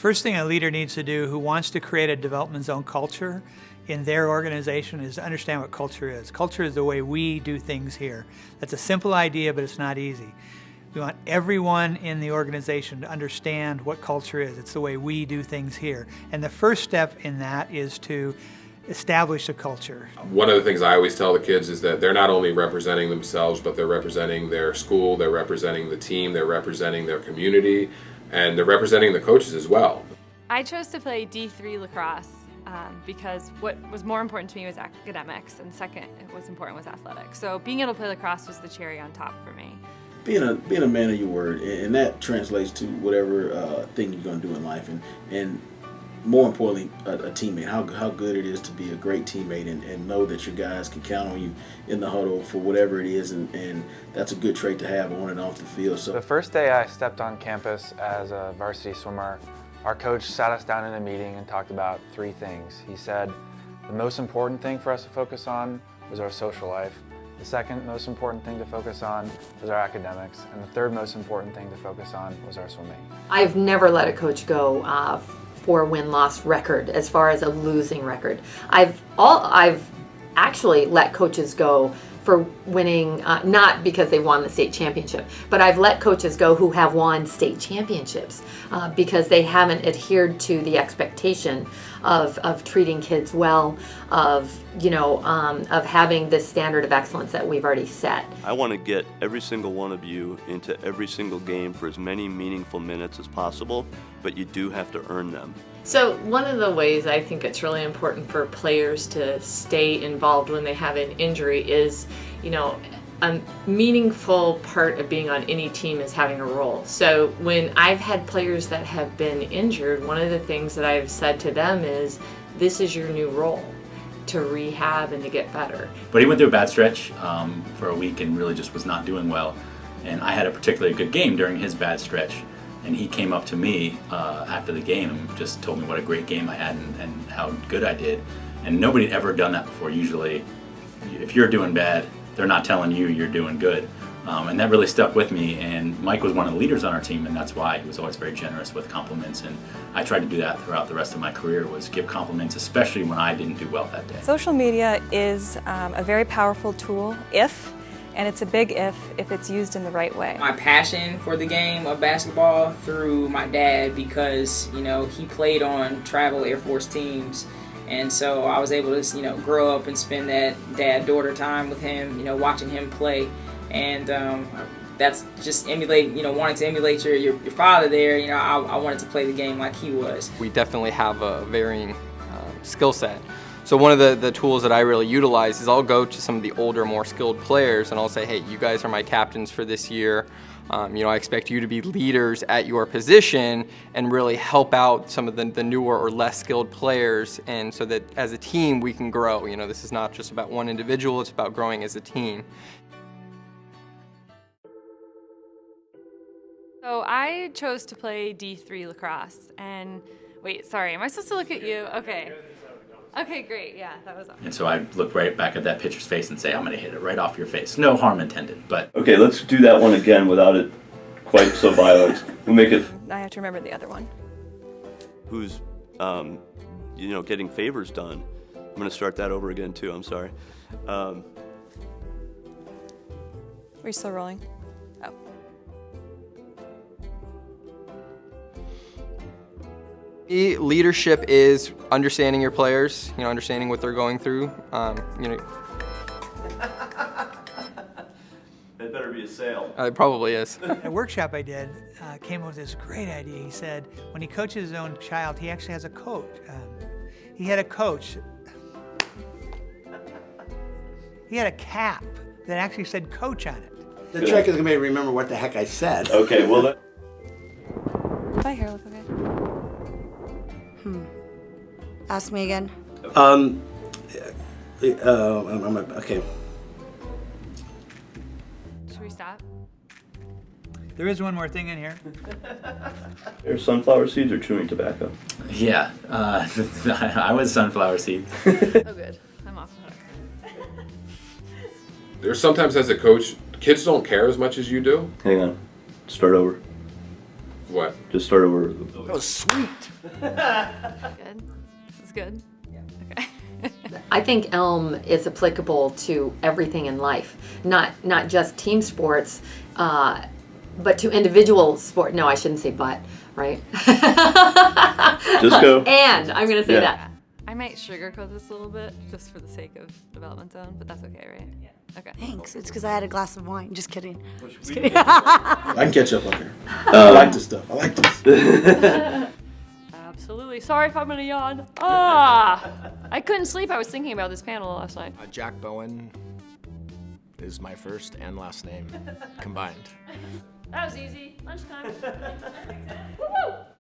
First thing a leader needs to do who wants to create a development zone culture in their organization is to understand what culture is. Culture is the way we do things here. That's a simple idea, but it's not easy. We want everyone in the organization to understand what culture is. It's the way we do things here. And the first step in that is to establish a culture. One of the things I always tell the kids is that they're not only representing themselves, but they're representing their school, they're representing the team, they're representing their community, and they're representing the coaches as well. I chose to play D3 lacrosse because what was more important to me was academics, and second, what was important was athletics. So being able to play lacrosse was the cherry on top for me. Being a man of your word, and that translates to whatever thing you're going to do in life, and more importantly, a teammate. How good it is to be a great teammate and know that your guys can count on you in the huddle for whatever it is, and that's a good trait to have on and off the field. So the first day I stepped on campus as a varsity swimmer, our coach sat us down in a meeting and talked about 3 things. He said the most important thing for us to focus on was our social life. The second most important thing to focus on was our academics. And the third most important thing to focus on was our swimming. I've never let a coach go for a win-loss record as far as a losing record. I've actually let coaches go for winning, not because they won the state championship, but I've let coaches go who have won state championships because they haven't adhered to the expectation of treating kids well, of having this standard of excellence that we've already set. I want to get every single one of you into every single game for as many meaningful minutes as possible, but you do have to earn them. So one of the ways I think it's really important for players to stay involved when they have an injury is, a meaningful part of being on any team is having a role. So when I've had players that have been injured, one of the things that I've said to them is, this is your new role, to rehab and to get better. But he went through a bad stretch for a week and really just was not doing well. And I had a particularly good game during his bad stretch. And he came up to me after the game and just told me what a great game I had and how good I did. And nobody had ever done that before. Usually, if you're doing bad, they're not telling you you're doing good. And that really stuck with me. And Mike was one of the leaders on our team, and that's why he was always very generous with compliments. And I tried to do that throughout the rest of my career, was give compliments, especially when I didn't do well that day. Social media is a very powerful tool and it's a big if it's used in the right way. My passion for the game of basketball through my dad, because he played on travel Air Force teams, and so I was able to grow up and spend that dad-daughter time with him, watching him play, and that's just wanting to emulate your father there. I wanted to play the game like he was. We definitely have a varying skill set. So one of the tools that I really utilize is I'll go to some of the older, more skilled players and I'll say, hey, you guys are my captains for this year. I expect you to be leaders at your position and really help out some of the newer or less skilled players, and so that as a team we can grow. This is not just about one individual, it's about growing as a team. So I chose to play D3 lacrosse, and wait, sorry, am I supposed to look at you? Okay. Okay, great, yeah, that was awesome. And so I look right back at that pitcher's face and say, I'm going to hit it right off your face. No harm intended, but... Okay, let's do that one again without it quite so violent. We'll make it... I have to remember the other one. Who's, getting favors done. I'm going to start that over again, too. I'm sorry. Are you still rolling? Oh. Leadership is understanding your players, understanding what they're going through. That better be a sale. It probably is. A workshop I did came up with this great idea. He said when he coaches his own child, he actually has a coach. He had a coach. He had a cap that actually said coach on it. The trick is going to be to remember what the heck I said. Okay, well that... Does my hair look okay? Ask me again. Okay. Should we stop? There is one more thing in here. There's sunflower seeds or chewing tobacco? Yeah, I was sunflower seed. Oh, good. I'm off the hook. There's sometimes as a coach, kids don't care as much as you do. Hang on. Start over. What? Just start over. That was sweet. Good. This is good. Okay. I think Elm is applicable to everything in life, not just team sports, but to individual sport. No, I shouldn't say but, right? Just go. And I'm going to say Yeah. that. I might sugarcoat this a little bit just for the sake of Development Zone, but that's okay, right? Yeah. Okay. Thanks. It's because I had a glass of wine. Just kidding. Just kidding. I can catch up on here. I like this stuff. I like this. Absolutely. Sorry if I'm gonna yawn. I couldn't sleep. I was thinking about this panel last night. Jack Bowen is my first and last name combined. That was easy. Lunchtime. Woo-hoo!